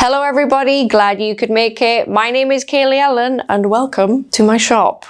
Hello everybody, glad you could make it. My name is Kaylee Ellen and welcome to my shop.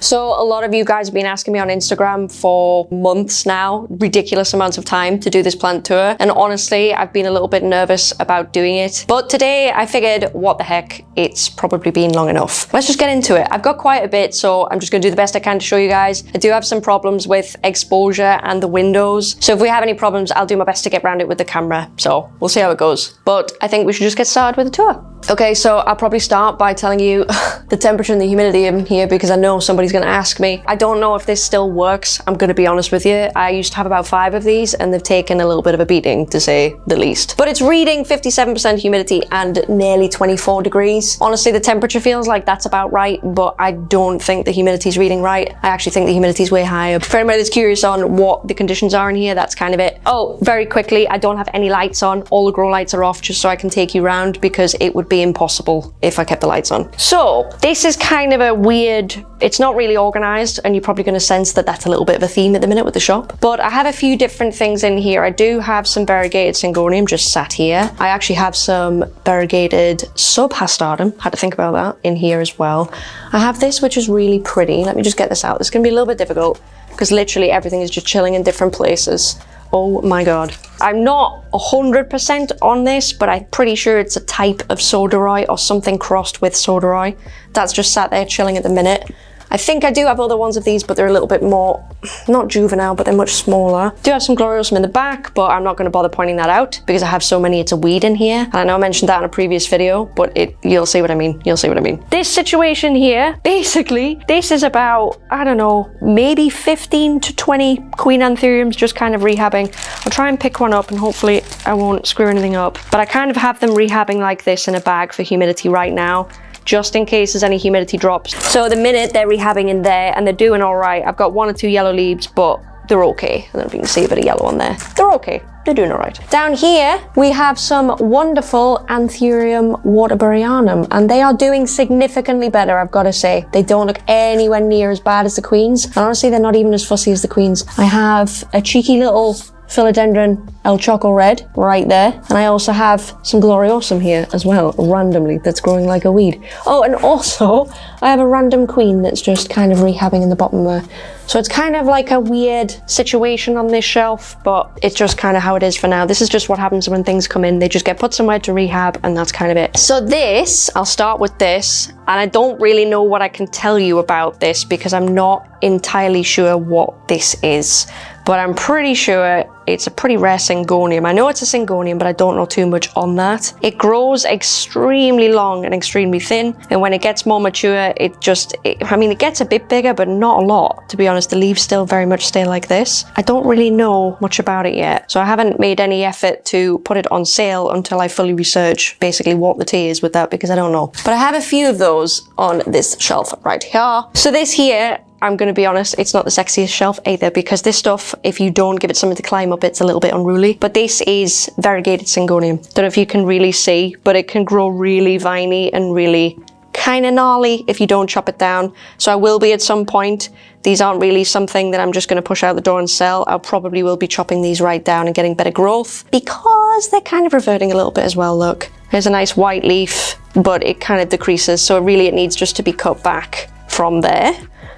So a lot of you guys have been asking me on Instagram for months now, ridiculous amounts of time to do this plant tour. And honestly, I've been a little bit nervous about doing it. But today I figured, what the heck, it's probably been long enough. Let's just get into it. I've got quite a bit, so I'm just gonna do the best I can to show you guys. I do have some problems with exposure and the windows. So if we have any problems, I'll do my best to get around it with the camera. So we'll see how it goes. But I think we should just get started with the tour. Okay, so I'll probably start by telling you the temperature and the humidity in here because I know somebody's gonna ask me. I don't know if this still works, I'm gonna be honest with you. I used to have about 5 of these and they've taken a little bit of a beating, to say the least. But it's reading 57% humidity and nearly 24 degrees. Honestly, the temperature feels like that's about right, but I don't think the humidity's reading right. I actually think the humidity's way higher. For anybody that's curious on what the conditions are in here, that's kind of it. Oh, very quickly, I don't have any lights on. All the grow lights are off just so I can take you around because it would be impossible if I kept the lights on. So this is kind of a weird, it's not really organized and you're probably going to sense that that's a little bit of a theme at the minute with the shop. But I have a few different things in here. I do have some variegated Syngonium just sat here. I actually have some variegated Subhastardum, had to think about that, in here as well. I have this which is really pretty. Let me just get this out. This is going to be a little bit difficult because literally everything is just chilling in different places. Oh my god. I'm not 100% on this, but I'm pretty sure it's a type of Soderoy or something crossed with Soderoy. That's just sat there chilling at the minute. I think I do have other ones of these, but they're a little bit more, not juvenile, but they're much smaller. I do have some Gloriosum in the back, but I'm not going to bother pointing that out because I have so many, it's a weed in here. And I know I mentioned that in a previous video, but you'll see what I mean. You'll see what I mean. This situation here, basically, this is about, I don't know, maybe 15 to 20 Queen Anthuriums just kind of rehabbing. I'll try and pick one up and hopefully I won't screw anything up. But I kind of have them rehabbing like this in a bag for humidity right now, just in case there's any humidity drops. So at the minute they're rehabbing in there and they're doing all right. I've got 1 or 2 yellow leaves, but they're okay. I don't know if you can see a bit of yellow on there. They're okay. They're doing all right. Down here, we have some wonderful Anthurium waterburyanum, and they are doing significantly better, I've got to say. They don't look anywhere near as bad as the queens, and honestly, they're not even as fussy as the queens. I have a cheeky little Philodendron El Choco Red right there, and I also have some Gloriosum here as well, randomly, that's growing like a weed. Oh, and also I have a random queen that's just kind of rehabbing in the bottom there. So it's kind of like a weird situation on this shelf, but it's just kind of how it is for now. This is just what happens when things come in. They just get put somewhere to rehab, and that's kind of it. So this, I'll start with this, and I don't really know what I can tell you about this because I'm not entirely sure what this is. But I'm pretty sure it's a pretty rare Syngonium. I know it's a Syngonium, but I don't know too much on that. It grows extremely long and extremely thin, and when it gets more mature, it gets a bit bigger, but not a lot, to be honest. The leaves still very much stay like this. I don't really know much about it yet, so I haven't made any effort to put it on sale until I fully research basically what the tea is with that, because I don't know. But I have a few of those on this shelf right here. So this here, I'm going to be honest, it's not the sexiest shelf either, because this stuff, if you don't give it something to climb up, it's a little bit unruly. But this is variegated Syngonium. Don't know if you can really see, but it can grow really viney and really kind of gnarly if you don't chop it down. So I will be at some point. These aren't really something that I'm just going to push out the door and sell. I probably will be chopping these right down and getting better growth because they're kind of reverting a little bit as well. Look, there's a nice white leaf, but it kind of decreases. So really it needs just to be cut back from there.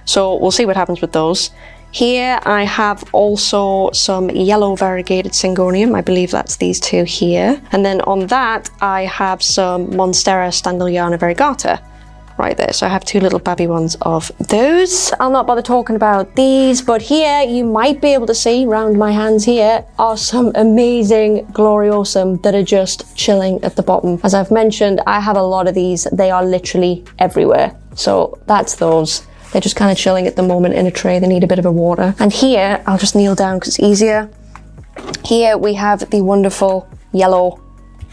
So we'll see what happens with those. Here I have also some yellow variegated Syngonium. I believe that's these two here. And then on that, I have some Monstera Standleyana variegata right there. So I have 2 little babby ones of those. I'll not bother talking about these, but here you might be able to see around my hands here are some amazing Gloriosum that are just chilling at the bottom. As I've mentioned, I have a lot of these. They are literally everywhere. So that's those. They're just kind of chilling at the moment in a tray. They need a bit of a water. And here, I'll just kneel down because it's easier. Here we have the wonderful yellow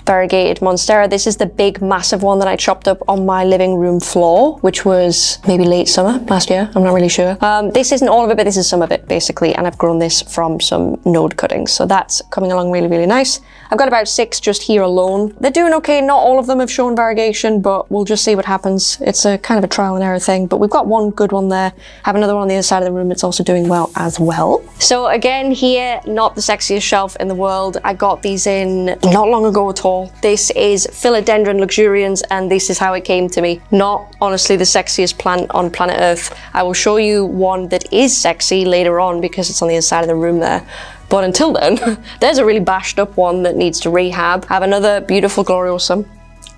variegated Monstera. This is the big, massive one that I chopped up on my living room floor, which was maybe late summer last year. I'm not really sure. This isn't all of it, but this is some of it, basically. And I've grown this from some node cuttings. So that's coming along really, really nice. I've got about 6 just here alone. They're doing okay. Not all of them have shown variegation, but we'll just see what happens. It's a kind of a trial and error thing, but we've got one good one there. Have another one on the other side of the room that's also doing well as well. So again, here, not the sexiest shelf in the world. I got these in not long ago at all. This is Philodendron luxurians, and this is how it came to me. Not honestly the sexiest plant on planet Earth. I will show you one that is sexy later on because it's on the other side of the room there. But until then, there's a really bashed up one that needs to rehab. I have another beautiful Gloriosum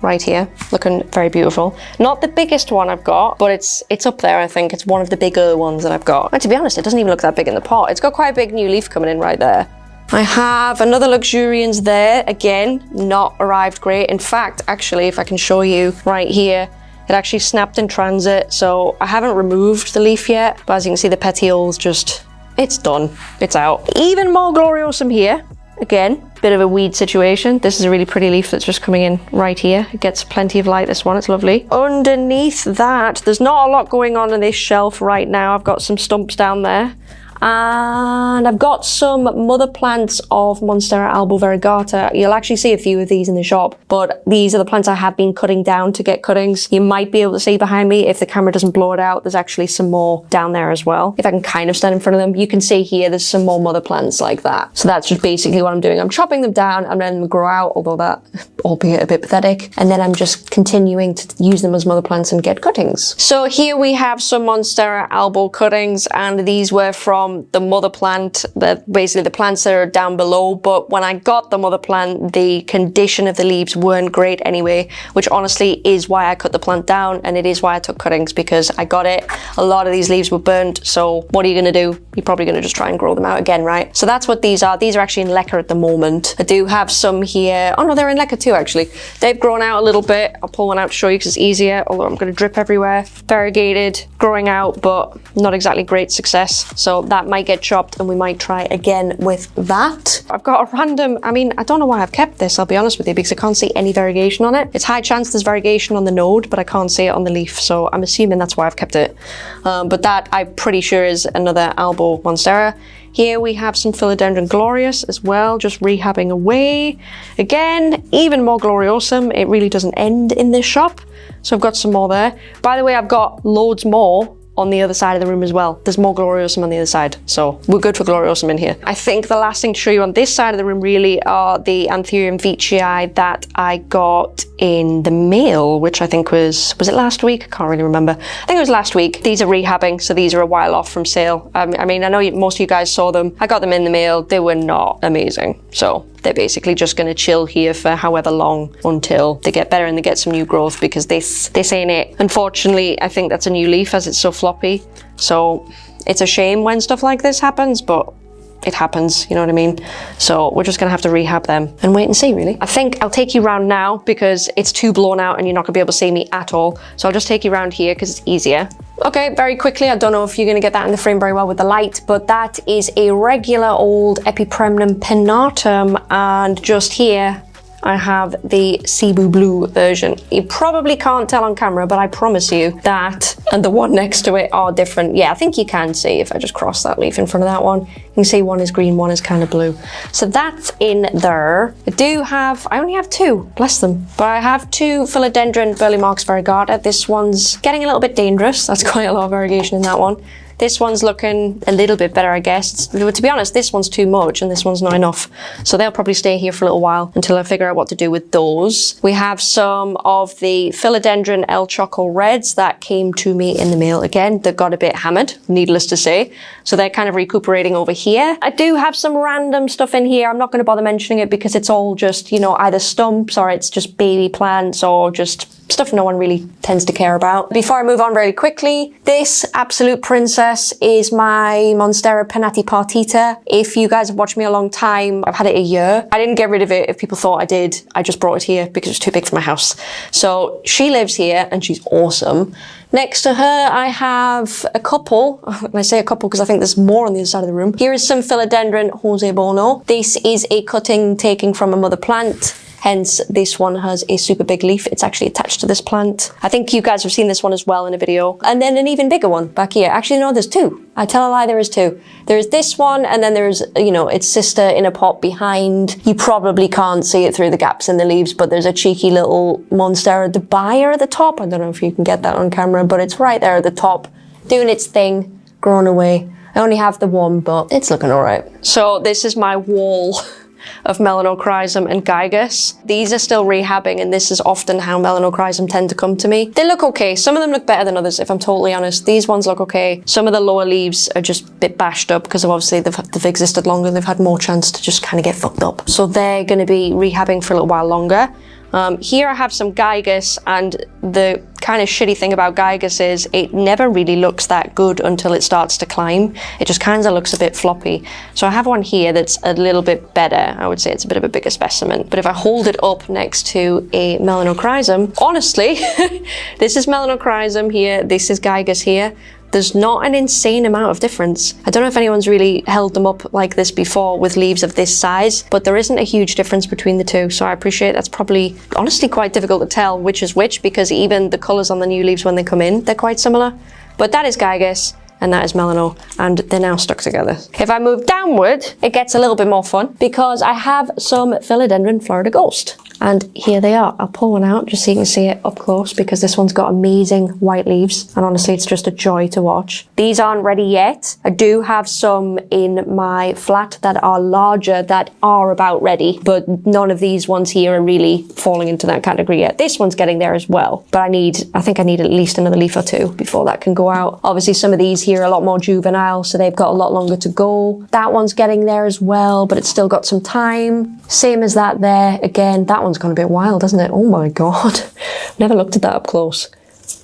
right here, looking very beautiful. Not the biggest one I've got, but it's up there, I think. It's one of the bigger ones that I've got. And to be honest, it doesn't even look that big in the pot. It's got quite a big new leaf coming in right there. I have another Luxurians there. Again, not arrived great. In fact, actually, if I can show you right here, it actually snapped in transit. So I haven't removed the leaf yet, but as you can see, the petioles just, it's done, it's out. Even more Gloriosum here. Again, bit of a weed situation. This is a really pretty leaf that's just coming in right here. It gets plenty of light, this one, it's lovely. Underneath that, there's not a lot going on this shelf right now. I've got some stumps down there. And I've got some mother plants of Monstera albo variegata. You'll actually see a few of these in the shop, but these are the plants I have been cutting down to get cuttings. You might be able to see behind me if the camera doesn't blow it out. There's actually some more down there as well. If I can kind of stand in front of them, you can see here there's some more mother plants like that. So that's just basically what I'm doing. I'm chopping them down and letting them grow out, although that, albeit a bit pathetic. And then I'm just continuing to use them as mother plants and get cuttings. So here we have some Monstera albo cuttings, and these were from the mother plant, basically the plants that are down below. But when I got the mother plant, the condition of the leaves weren't great anyway, which honestly is why I cut the plant down, and it is why I took cuttings, because I got it. A lot of these leaves were burnt, so what are you gonna do? You're probably gonna just try and grow them out again, right? So that's what these are. These are actually in Leca at the moment. I do have some here. Oh no, they're in Leca too, actually. They've grown out a little bit. I'll pull one out to show you because it's easier, although I'm gonna drip everywhere. Variegated, growing out, but not exactly great success. So that might get chopped and we might try again with that. I've got a random, I mean, I don't know why I've kept this, I'll be honest with you, because I can't see any variegation on it. It's high chance there's variegation on the node, but I can't see it on the leaf, so I'm assuming that's why I've kept it. But that, I'm pretty sure, is another albo Monstera. Here we have some Philodendron glorious as well, just rehabbing away. Again, even more Gloriosum. It really doesn't end in this shop. So I've got some more there. By the way, I've got loads more on the other side of the room as well. There's more Gloriosum on the other side, so we're good for Gloriosum in here. I think the last thing to show you on this side of the room really are the Anthurium veitchii that I got in the mail, which I think was it last week? I can't really remember. I think it was last week. These are rehabbing, so these are a while off from sale. I mean, I know most of you guys saw them. I got them in the mail. They were not amazing, so they're basically just going to chill here for however long until they get better and they get some new growth, because this ain't it. Unfortunately, I think that's a new leaf as it's so floppy. So it's a shame when stuff like this happens, but it happens, you know what I mean? So we're just gonna have to rehab them and wait and see, really. I think I'll take you around now because it's too blown out and you're not gonna be able to see me at all. So I'll just take you around here because it's easier. Okay, very quickly, I don't know if you're gonna get that in the frame very well with the light, but that is a regular old Epipremnum pinnatum, and just here, I have the Cebu Blue version. You probably can't tell on camera, but I promise you that and the one next to it are different. Yeah, I think you can see if I just cross that leaf in front of that one. You can see one is green, one is kind of blue. So that's in there. I only have 2, bless them. But I have 2 Philodendron Burle Marx variegata. This one's getting a little bit dangerous. That's quite a lot of variegation in that one. This one's looking a little bit better, I guess. To be honest, this one's too much and this one's not enough. So they'll probably stay here for a little while until I figure out what to do with those. We have some of the Philodendron El Choco Reds that came to me in the mail again. They got a bit hammered, needless to say. So they're kind of recuperating over here. I do have some random stuff in here. I'm not going to bother mentioning it because it's all just, you know, either stumps or it's just baby plants or just stuff no one really tends to care about. Before I move on very quickly, this absolute princess is my Monstera pinnati partita. If you guys have watched me a long time, I've had it a year. I didn't get rid of it if people thought I did. I just brought it here because it's too big for my house. So she lives here and she's awesome. Next to her, I have a couple. And I say a couple because I think there's more on the other side of the room. Here is some Philodendron Jose Bono. This is a cutting taken from a mother plant. Hence, this one has a super big leaf. It's actually attached to this plant. I think you guys have seen this one as well in a video. And then an even bigger one back here. Actually, no, there's two. I tell a lie, there is two. There's this one, and then there's, you know, its sister in a pot behind. You probably can't see it through the gaps in the leaves, but there's a cheeky little Monstera Dubaia at the top. I don't know if you can get that on camera, but it's right there at the top, doing its thing, growing away. I only have the one, but it's looking all right. So this is my wall of Melanochrysum and Gigas. These are still rehabbing, and this is often how Melanochrysum tend to come to me. They look okay. Some of them look better than others, if I'm totally honest. These ones look okay. Some of the lower leaves are just a bit bashed up because obviously they've existed longer. They've had more chance to just kind of get fucked up. So they're going to be rehabbing for a little while longer. Here I have some Gigas, and the kind of shitty thing about Gigas is it never really looks that good until it starts to climb. It just kind of looks a bit floppy. So I have one here that's a little bit better. I would say it's a bit of a bigger specimen. But if I hold it up next to a Melanochrysum, honestly, this is Melanochrysum here, this is Gigas here. There's not an insane amount of difference. I don't know if anyone's really held them up like this before with leaves of this size, but there isn't a huge difference between the two. So I appreciate that's probably honestly quite difficult to tell which is which, because even the colors on the new leaves when they come in, they're quite similar. But that is Gigas and that is Melano, and they're now stuck together. If I move downward, it gets a little bit more fun because I have some Philodendron Florida Ghost. And here they are. I'll pull one out just so you can see it up close, because this one's got amazing white leaves. And honestly, it's just a joy to watch. These aren't ready yet. I do have some in my flat that are larger, that are about ready, but none of these ones here are really falling into that category yet. This one's getting there as well, but I think I need at least another leaf or two before that can go out. Obviously, some of these here are a lot more juvenile, so they've got a lot longer to go. That one's getting there as well, but it's still got some time. Same as that there. Again, that one's gone a bit wild, hasn't it? Oh my God. Never looked at that up close.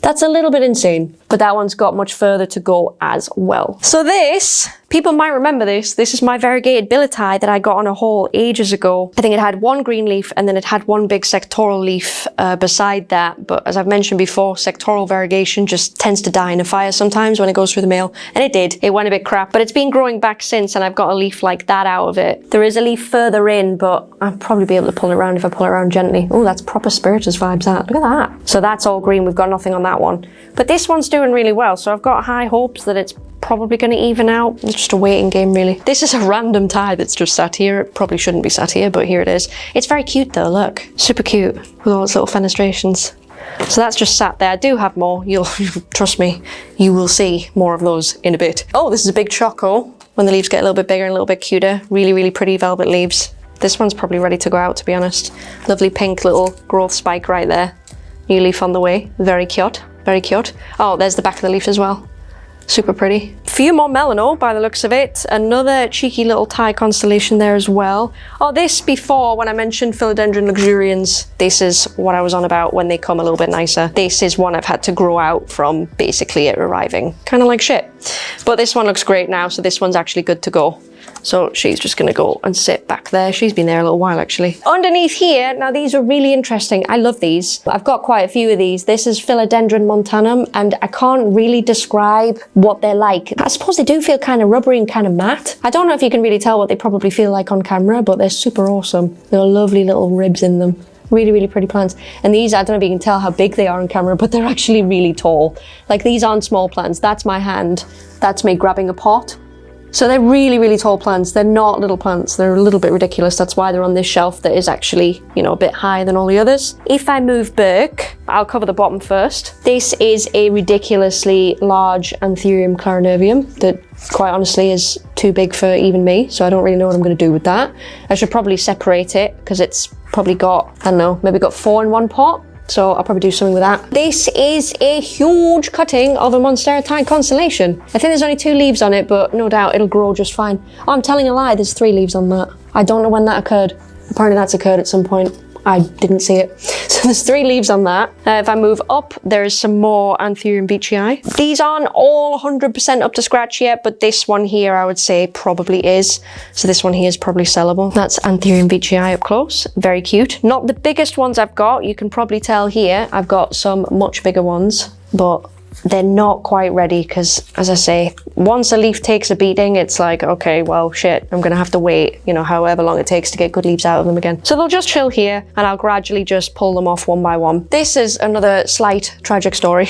That's a little bit insane, but that one's got much further to go as well. So this, people might remember this. This is my variegated billieti that I got on a haul ages ago. I think it had one green leaf and then it had one big sectoral leaf beside that. But as I've mentioned before, sectoral variegation just tends to die in a fire sometimes when it goes through the mail. And it did. It went a bit crap, but it's been growing back since, and I've got a leaf like that out of it. There is a leaf further in, but I'll probably be able to pull it around if I pull it around gently. Oh, that's proper Spiritus vibes, that. Look at that. So that's all green. We've got nothing on that one. But this one's doing really well, so I've got high hopes that it's probably going to even out. It's just a waiting game, really. This is a random tie that's just sat here. It probably shouldn't be sat here, but here it is. It's very cute though, look. Super cute with all its little fenestrations. So that's just sat there. I do have more. You'll trust me, you will see more of those in a bit. Oh, this is a big Choco. When the leaves get a little bit bigger and a little bit cuter. Really, really pretty velvet leaves. This one's probably ready to go out, to be honest. Lovely pink little growth spike right there. New leaf on the way. Very cute. Very cute. Oh, there's the back of the leaf as well. Super pretty. Few more Melano by the looks of it. Another cheeky little tie constellation there as well. Oh, this before, when I mentioned Philodendron luxurians, this is what I was on about when they come a little bit nicer. This is one I've had to grow out from basically it arriving. Kind of like shit. But this one looks great now, so this one's actually good to go. So she's just going to go and sit back there. She's been there a little while, actually. Underneath here, now these are really interesting. I love these. I've got quite a few of these. This is Philodendron montanum, and I can't really describe what they're like. I suppose they do feel kind of rubbery and kind of matte. I don't know if you can really tell what they probably feel like on camera, but they're super awesome. They've got lovely little ribs in them. Really, really pretty plants. And these, I don't know if you can tell how big they are on camera, but they're actually really tall. Like, these aren't small plants. That's my hand. That's me grabbing a pot. So they're really, really tall plants. They're not little plants. They're a little bit ridiculous. That's why they're on this shelf that is actually, you know, a bit higher than all the others. If I move back, I'll cover the bottom first. This is a ridiculously large Anthurium clarinervium that quite honestly is too big for even me. So I don't really know what I'm going to do with that. I should probably separate it because it's probably got, I don't know, maybe got 4 in one pot. So I'll probably do something with that. This is a huge cutting of a Monstera tie constellation. I think there's only 2 leaves on it, but no doubt it'll grow just fine. Oh, I'm telling a lie, there's 3 leaves on that. I don't know when that occurred. Apparently that's occurred at some point. I didn't see it. So there's 3 leaves on that. If I move up, there's some more Anthurium beechii. These aren't all 100% up to scratch yet, but this one here I would say probably is. So this one here is probably sellable. That's Anthurium beechii up close. Very cute. Not the biggest ones I've got. You can probably tell here I've got some much bigger ones, but they're not quite ready because, as I say, once a leaf takes a beating, it's like, okay, well, shit, I'm gonna have to wait, you know, however long it takes to get good leaves out of them again. So they'll just chill here and I'll gradually just pull them off one by one. This is another slight tragic story.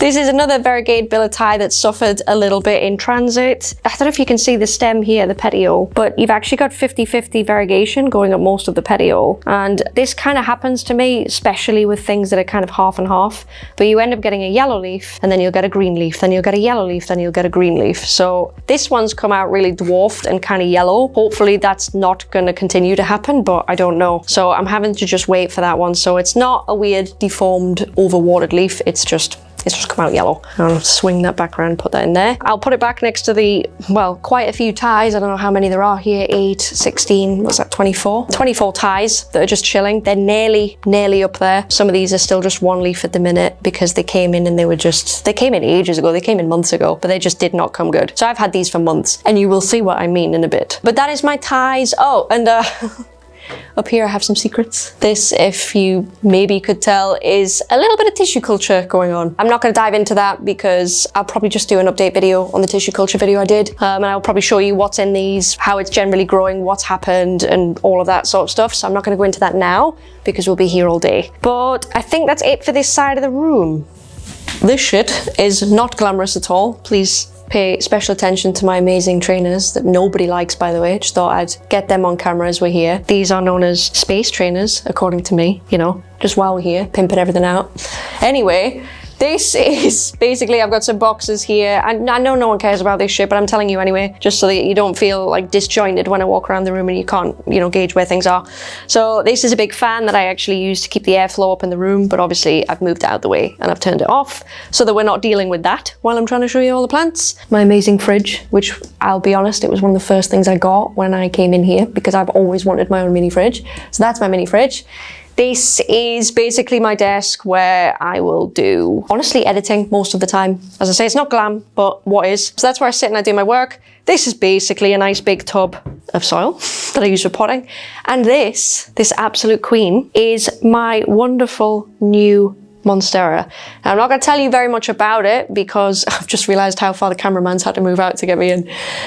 This is another variegated billet that suffered a little bit in transit. I don't know if you can see the stem here, the petiole, but you've actually got 50-50 variegation going up most of the petiole. And this kind of happens to me, especially with things that are kind of half and half, but you end up getting a yellow leaf and then you'll get a green leaf, then you'll get a yellow leaf, then you'll get a green leaf. So this one's come out really dwarfed and kind of yellow. Hopefully that's not going to continue to happen, but I don't know. So I'm having to just wait for that one. So it's not a weird deformed overwatered leaf. It's just come out yellow. I'll swing that back around, put that in there. I'll put it back next to the, well, quite a few ties. I don't know how many there are here. 8, 16, what's that, 24? 24 ties that are just chilling. They're nearly up there. Some of these are still just one leaf at the minute because they came in and they came in ages ago. They came in months ago, but they just did not come good. So I've had these for months and you will see what I mean in a bit. But that is my ties. Oh, and up here I have some secrets. This, if you maybe could tell, is a little bit of tissue culture going on. I'm not going to dive into that because I'll probably just do an update video on the tissue culture video I did. And I'll probably show you what's in these, how it's generally growing, what's happened, and all of that sort of stuff. So I'm not going to go into that now because we'll be here all day. But I think that's it for this side of the room. This shit is not glamorous at all. Please pay special attention to my amazing trainers that nobody likes, by the way. Just thought I'd get them on camera as we're here. These are known as space trainers, according to me, you know, just while we're here, pimping everything out. Anyway, this is basically, I've got some boxes here. And I know no one cares about this shit, but I'm telling you anyway, just so that you don't feel like disjointed when I walk around the room and you can't, you know, gauge where things are. So this is a big fan that I actually use to keep the airflow up in the room, but obviously I've moved it out of the way and I've turned it off so that we're not dealing with that while I'm trying to show you all the plants. My amazing fridge, which I'll be honest, it was one of the first things I got when I came in here because I've always wanted my own mini fridge. So that's my mini fridge. This is basically my desk where I will do, honestly, editing most of the time. As I say, it's not glam, but what is? So that's where I sit and I do my work. This is basically a nice big tub of soil that I use for potting. And this absolute queen, is my wonderful new Monstera. Now, I'm not going to tell you very much about it because I've just realized how far the cameraman's had to move out to get me in.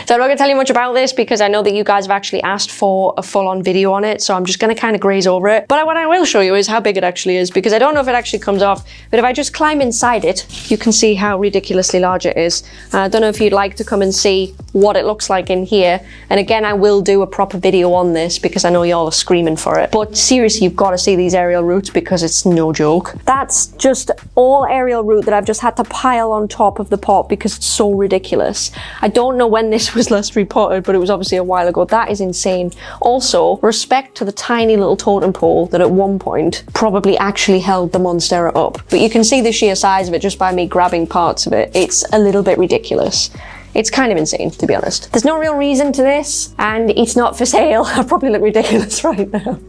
So I'm not going to tell you much about this because I know that you guys have actually asked for a full-on video on it, so I'm just going to kind of graze over it. But what I will show you is how big it actually is, because I don't know if it actually comes off, but if I just climb inside it, you can see how ridiculously large it is. I don't know if you'd like to come and see what it looks like in here. And again, I will do a proper video on this because I know y'all are screaming for it. But seriously, you've got to see these aerial roots because it's no joke. That's just all aerial root that I've just had to pile on top of the pot because it's so ridiculous. I don't know when this was last repotted, but it was obviously a while ago. That is insane. Also, respect to the tiny little totem pole that at one point probably actually held the Monstera up. But you can see the sheer size of it just by me grabbing parts of it. It's a little bit ridiculous. It's kind of insane, to be honest. There's no real reason to this, and it's not for sale. I probably look ridiculous right now.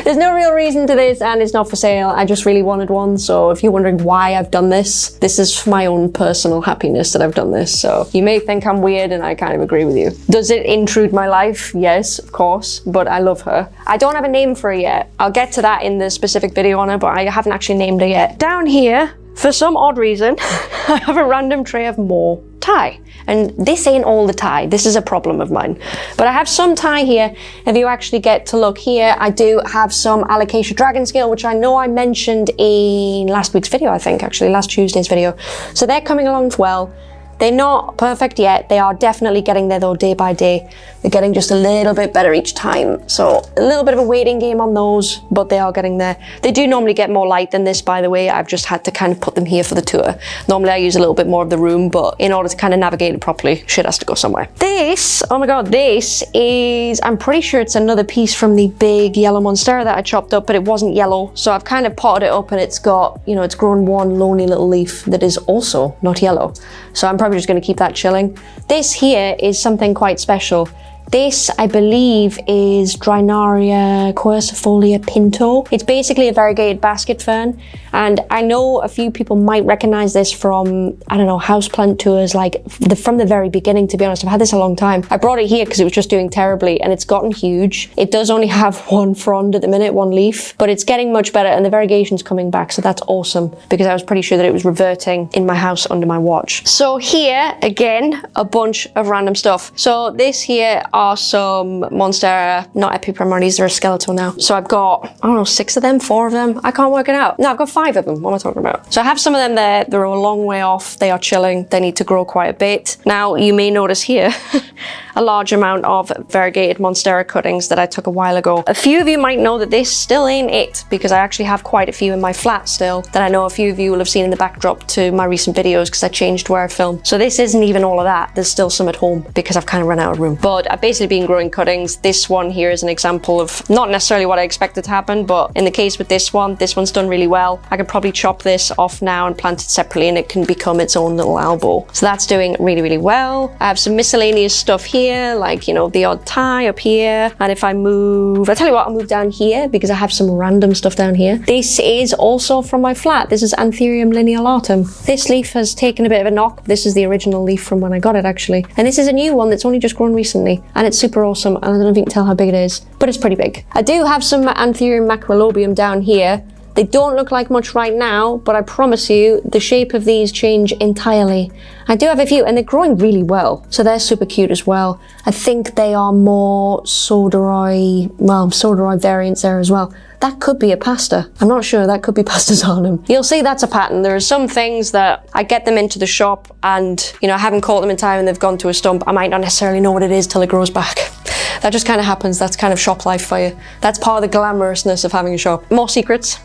There's no real reason to this, and it's not for sale. I just really wanted one, so if you're wondering why I've done this, this is for my own personal happiness that I've done this. So you may think I'm weird, and I kind of agree with you. Does it intrude my life? Yes, of course, but I love her. I don't have a name for her yet. I'll get to that in the specific video on her, but I haven't actually named her yet. Down here, for some odd reason, I have a random tray of more Thai. And this ain't all the Thai. This is a problem of mine. But I have some Thai here. If you actually get to look here, I do have some Alocasia Dragon Scale, which I know I mentioned in last week's video, I think, actually, last Tuesday's video. So they're coming along well. They're not perfect yet. They are definitely getting there though, day by day. They're getting just a little bit better each time. So a little bit of a waiting game on those, but they are getting there. They do normally get more light than this, by the way. I've just had to kind of put them here for the tour. Normally I use a little bit more of the room, but in order to kind of navigate it properly, shit has to go somewhere. This, oh my God, this is, I'm pretty sure it's another piece from the big yellow Monstera that I chopped up, but it wasn't yellow. So I've kind of potted it up and it's got, you know, it's grown one lonely little leaf that is also not yellow. So I'm probably just going to keep that chilling. This here is something quite special. This, I believe, is Drinaria quercifolia pinto. It's basically a variegated basket fern, and I know a few people might recognize this from, I don't know, houseplant tours, like from the very beginning, to be honest. I've had this a long time. I brought it here because it was just doing terribly, and it's gotten huge. It does only have one frond at the minute, one leaf, but it's getting much better, and the variegation's coming back, so that's awesome, because I was pretty sure that it was reverting in my house under my watch. So here, again, a bunch of random stuff. So this here are some Monstera, not Epipremora, they're a skeletal now. So I've got, I don't know, 6 of them, 4 of them. I can't work it out. No, I've got 5 of them. What am I talking about? So I have some of them there. They're a long way off. They are chilling. They need to grow quite a bit. Now you may notice here a large amount of variegated Monstera cuttings that I took a while ago. A few of you might know that this still ain't it, because I actually have quite a few in my flat still that I know a few of you will have seen in the backdrop to my recent videos, because I changed where I film. So this isn't even all of that. There's still some at home because I've kind of run out of room. But I've basically been growing cuttings. This one here is an example of not necessarily what I expected to happen, but in the case with this one's done really well. I could probably chop this off now and plant it separately, and it can become its own little elbow. So that's doing really, really well. I have some miscellaneous stuff here, like, you know, the odd tie up here. And if I move, I'll tell you what, I'll move down here because I have some random stuff down here. This is also from my flat. This is Anthurium linealatum. This leaf has taken a bit of a knock. This is the original leaf from when I got it, actually. And this is a new one that's only just grown recently, and it's super awesome. And I don't know if you can tell how big it is, but it's pretty big. I do have some Anthurium macrolobium down here. They don't look like much right now, but I promise you, the shape of these change entirely. I do have a few, and they're growing really well. So they're super cute as well. I think they are more Soderoi, well, Soderoi variants there as well. That could be a pasta. I'm not sure, that could be pasta Zarnum. You'll see that's a pattern. There are some things that I get them into the shop and, you know, I haven't caught them in time and they've gone to a stump. I might not necessarily know what it is till it grows back. That just kind of happens. That's kind of shop life for you. That's part of the glamorousness of having a shop. More secrets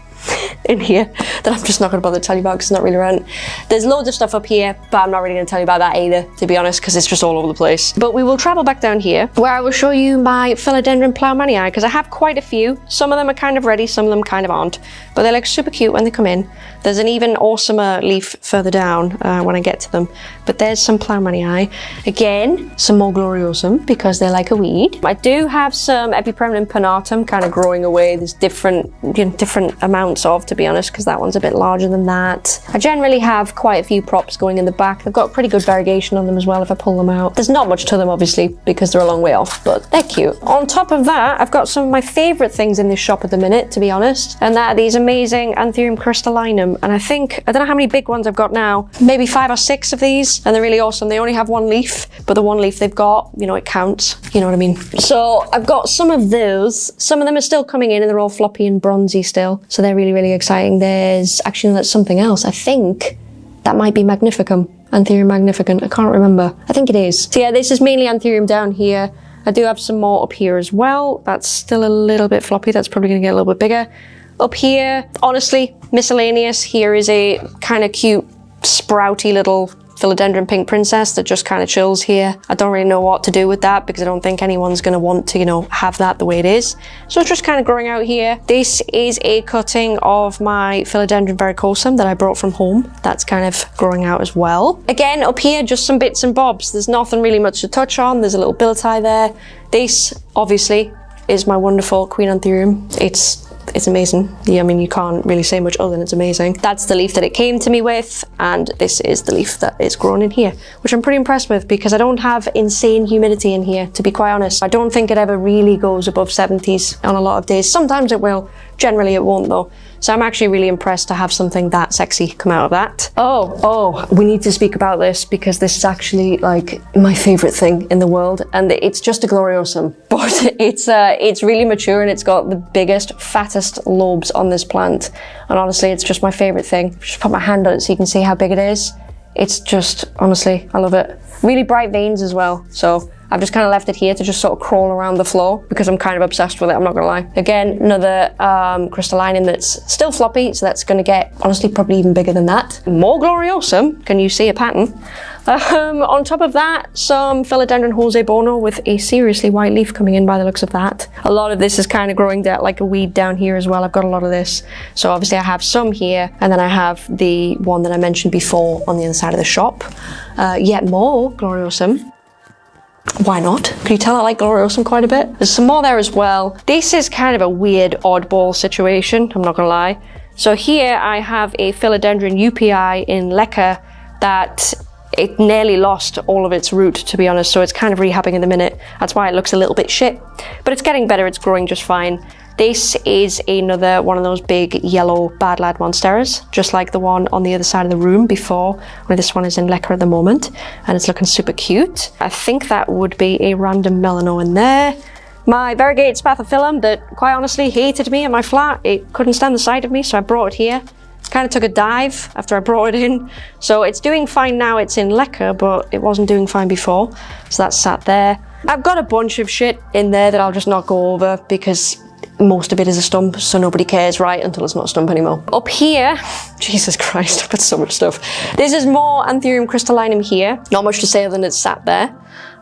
in here that I'm just not going to bother to tell you about because it's not really relevant. There's loads of stuff up here, but I'm not really going to tell you about that either, to be honest, because it's just all over the place. But we will travel back down here where I will show you my Philodendron Plougmanii, because I have quite a few. Some of them are kind of ready, some of them kind of aren't, but they're like super cute when they come in. There's an even awesomer leaf further down when I get to them, but there's some Plougmanii. Again, some more Gloriosum because they're like a weed. I do have some Epipremnum pinnatum kind of growing away. There's different amounts of, to be honest, because that one's a bit larger than that. I generally have quite a few props going in the back. They've got pretty good variegation on them as well if I pull them out. There's not much to them, obviously, because they're a long way off, but they're cute. On top of that, I've got some of my favorite things in this shop at the minute, to be honest, and that are these amazing Anthurium crystallinum. And I don't know how many big ones I've got now, maybe 5 or 6 of these, and they're really awesome. They only have one leaf, but the one leaf they've got, you know, it counts, you know what I mean? So I've got some of those. Some of them are still coming in and they're all floppy and bronzy still, so they're really, really exciting. There's actually, no, that's something else. I think that might be Magnificum, Anthurium magnificum. I can't remember. I think it is. So yeah, this is mainly Anthurium down here. I do have some more up here as well. That's still a little bit floppy. That's probably going to get a little bit bigger. Up here, honestly, miscellaneous. Here is a kind of cute, sprouty little Philodendron Pink Princess that just kind of chills here. I don't really know what to do with that because I don't think anyone's going to want to, you know, have that the way it is. So it's just kind of growing out here. This is a cutting of my Philodendron Verrucosum that I brought from home. That's kind of growing out as well. Again, up here, just some bits and bobs. There's nothing really much to touch on. There's a little biltai there. This, obviously, is my wonderful Queen Anthurium. It's amazing. Yeah, I mean, you can't really say much other than it's amazing. That's the leaf that it came to me with, and this is the leaf that is grown in here, which I'm pretty impressed with because I don't have insane humidity in here, to be quite honest. I don't think it ever really goes above 70s on a lot of days. Sometimes it will, generally it won't though. So I'm actually really impressed to have something that sexy come out of that. Oh, we need to speak about this because this is actually like my favorite thing in the world, and it's just a Gloriosum, but it's really mature and it's got the biggest, fattest lobes on this plant. And honestly, it's just my favorite thing. Just put my hand on it so you can see how big it is. It's just, honestly, I love it. Really bright veins as well. So I've just kind of left it here to just sort of crawl around the floor because I'm kind of obsessed with it, I'm not gonna lie. Again, another crystallinum that's still floppy, so that's gonna get, honestly, probably even bigger than that. More Gloriosum, can you see a pattern? On top of that, some Philodendron Jose Bono with a seriously white leaf coming in by the looks of that. A lot of this is kind of growing like a weed down here as well. I've got a lot of this. So obviously I have some here, and then I have the one that I mentioned before on the other side of the shop. Yet more Gloriosum. why not? Can you tell I like Gloriosum quite a bit? There's some more there as well. This is kind of a weird oddball situation, I'm not gonna lie. So here I have a Philodendron UPI in Leca that it nearly lost all of its root, to be honest, so it's kind of rehabbing in the minute. That's why it looks a little bit shit, but it's getting better, it's growing just fine. This is another one of those big yellow Bad Lad Monsteras, just like the one on the other side of the room before, where this one is in Leca at the moment, and it's looking super cute. I think that would be a random Melano in there. My variegated Spathiphyllum that quite honestly hated me in my flat. It couldn't stand the sight of me, so I brought it here. Kind of took a dive after I brought it in. So it's doing fine now, it's in Leca, but it wasn't doing fine before. So that's sat there. I've got a bunch of shit in there that I'll just not go over because most of it is a stump, so nobody cares, right, until it's not a stump anymore. Up here, Jesus Christ, I've got so much stuff. This is more Anthurium crystallinum here. Not much to say other than it's sat there.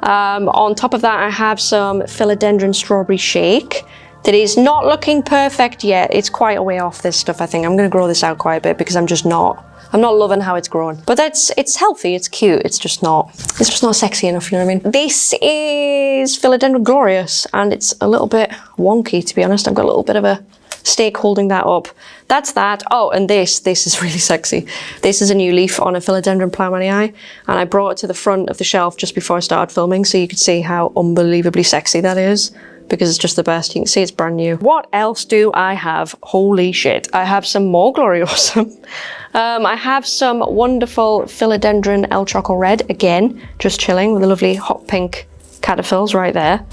On top of that, I have some Philodendron Strawberry Shake that is not looking perfect yet. It's quite a way off, this stuff, I think. I'm going to grow this out quite a bit because I'm not loving how it's growing. But it's healthy, it's cute, it's just not sexy enough, you know what I mean? This is Philodendron Glorious, and it's a little bit wonky, to be honest. I've got a little bit of a stake holding that up. That's that. Oh, and this is really sexy. This is a new leaf on a Philodendron Ploumannii, and I brought it to the front of the shelf just before I started filming, so you could see how unbelievably sexy that is, because it's just the best. You can see it's brand new. What else do I have? Holy shit. I have some more Gloriosum. I have some wonderful Philodendron El Choco Red, again, just chilling with the lovely hot pink caterpillars right there.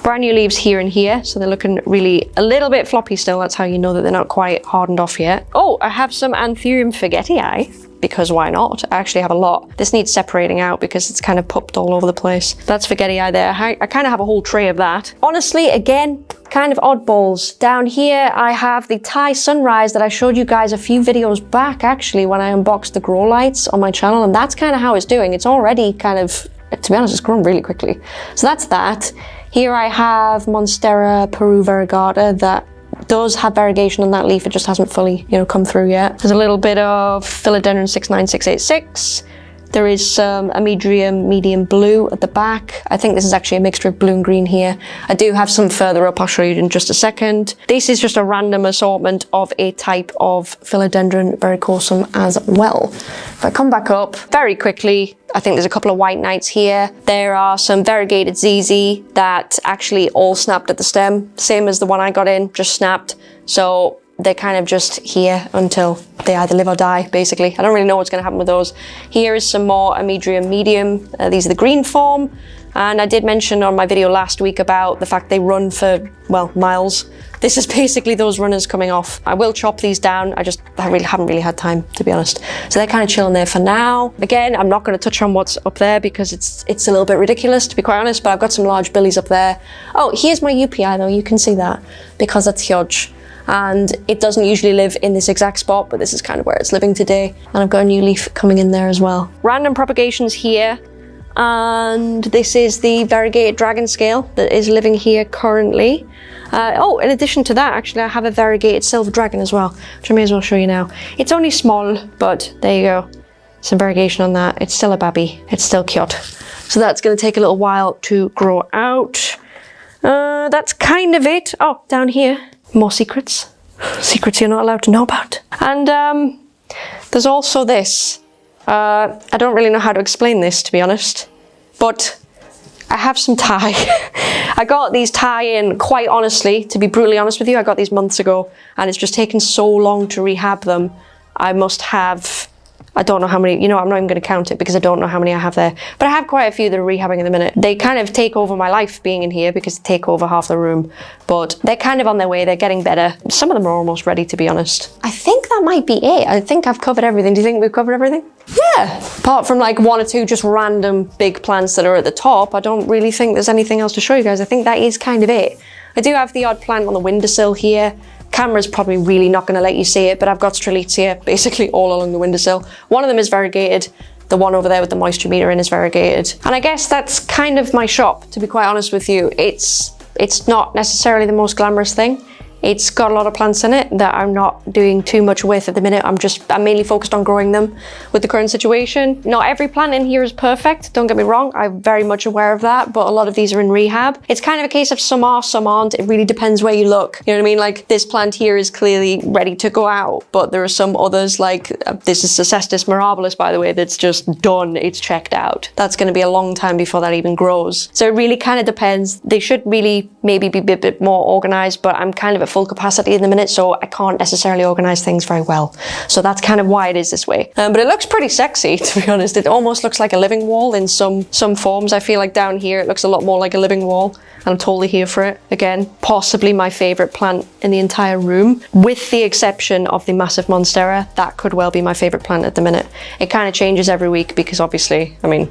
Brand new leaves here and here, so they're looking really a little bit floppy still. That's how you know that they're not quite hardened off yet. Oh, I have some Anthurium Forgetii, because why not? I actually have a lot. This needs separating out because it's kind of pupped all over the place. That's Forgetii there. I kind of have a whole tray of that. Honestly, again, kind of oddballs. Down here, I have the Thai Sunrise that I showed you guys a few videos back, actually, when I unboxed the grow lights on my channel, and that's kind of how it's doing. It's already kind of, to be honest, it's grown really quickly. So that's that. Here I have Monstera Peru Variegata that does have variegation on that leaf, it just hasn't fully, come through yet. There's a little bit of Philodendron 69686. There is some Amydrium medium blue at the back. I think this is actually a mixture of blue and green here. I do have some further up, I'll show you in just a second. This is just a random assortment of a type of Philodendron verrucosum as well. If I come back up very quickly, I think there's a couple of white knights here. There are some variegated ZZ that actually all snapped at the stem, same as the one I got in, just snapped. So they're kind of just here until they either live or die, basically. I don't really know what's going to happen with those. Here is some more Amydrium medium. These are the green form. And I did mention on my video last week about the fact they run for, well, miles. This is basically those runners coming off. I will chop these down. I haven't really had time, to be honest. So they're kind of chilling there for now. Again, I'm not going to touch on what's up there because it's a little bit ridiculous, to be quite honest, but I've got some large billies up there. Oh, here's my UPI though. You can see that because that's huge. And it doesn't usually live in this exact spot, but this is kind of where it's living today. And I've got a new leaf coming in there as well. Random propagations here. And this is the variegated dragon scale that is living here currently. Oh, in addition to that, actually, I have a variegated silver dragon as well, which I may as well show you now. It's only small, but there you go. Some variegation on that. It's still a baby. It's still cute. So that's going to take a little while to grow out. That's kind of it. Oh, down here. More secrets. Secrets you're not allowed to know about. And there's also this. I don't really know how to explain this, to be honest, but I have some Thai. I got these Thai in, quite honestly, to be brutally honest with you, I got these months ago, and it's just taken so long to rehab them. I must have, I don't know how many, I'm not even going to count it because I don't know how many I have there. But I have quite a few that are rehabbing in the minute. They kind of take over my life being in here because they take over half the room. But they're kind of on their way, they're getting better. Some of them are almost ready, to be honest. I think that might be it. I think I've covered everything. Do you think we've covered everything? Yeah. Apart from like one or two just random big plants that are at the top, I don't really think there's anything else to show you guys. I think that is kind of it. I do have the odd plant on the windowsill here. Camera's probably really not going to let you see it, but I've got Strelitzia basically all along the windowsill. One of them is variegated. The one over there with the moisture meter in is variegated. And I guess that's kind of my shop, to be quite honest with you. It's not necessarily the most glamorous thing. It's got a lot of plants in it that I'm not doing too much with at the minute. I'm mainly focused on growing them with the current situation. Not every plant in here is perfect, don't get me wrong. I'm very much aware of that, but a lot of these are in rehab. It's kind of a case of some are, some aren't. It really depends where you look. You know what I mean? Like this plant here is clearly ready to go out, but there are some others like this is Cestus mirabilis, by the way, that's just done. It's checked out. That's going to be a long time before that even grows. So it really kind of depends. They should really maybe be a bit more organized, but I'm kind of at full capacity in the minute, so I can't necessarily organize things very well. So that's kind of why it is this way. But it looks pretty sexy, to be honest. It almost looks like a living wall in some forms. I feel like down here it looks a lot more like a living wall, and I'm totally here for it. Again, possibly my favorite plant in the entire room, with the exception of the massive monstera. That could well be my favorite plant at the minute. It kind of changes every week because obviously, I mean,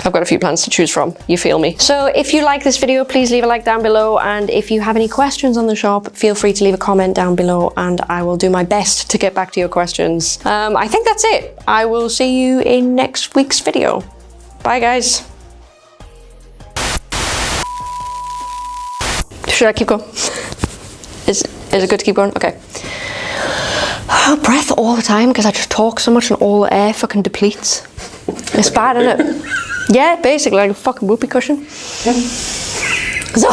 I've got a few plants to choose from, you feel me. So if you like this video, please leave a like down below, and if you have any questions on the shop, feel free to leave a comment down below and I will do my best to get back to your questions. I think that's it. I will see you in next week's video. Bye guys. Should I keep going? Is it good to keep going? Okay. Breath all the time because I just talk so much and all the air fucking depletes. It's bad, isn't it? Yeah, basically like a fucking whoopee cushion. So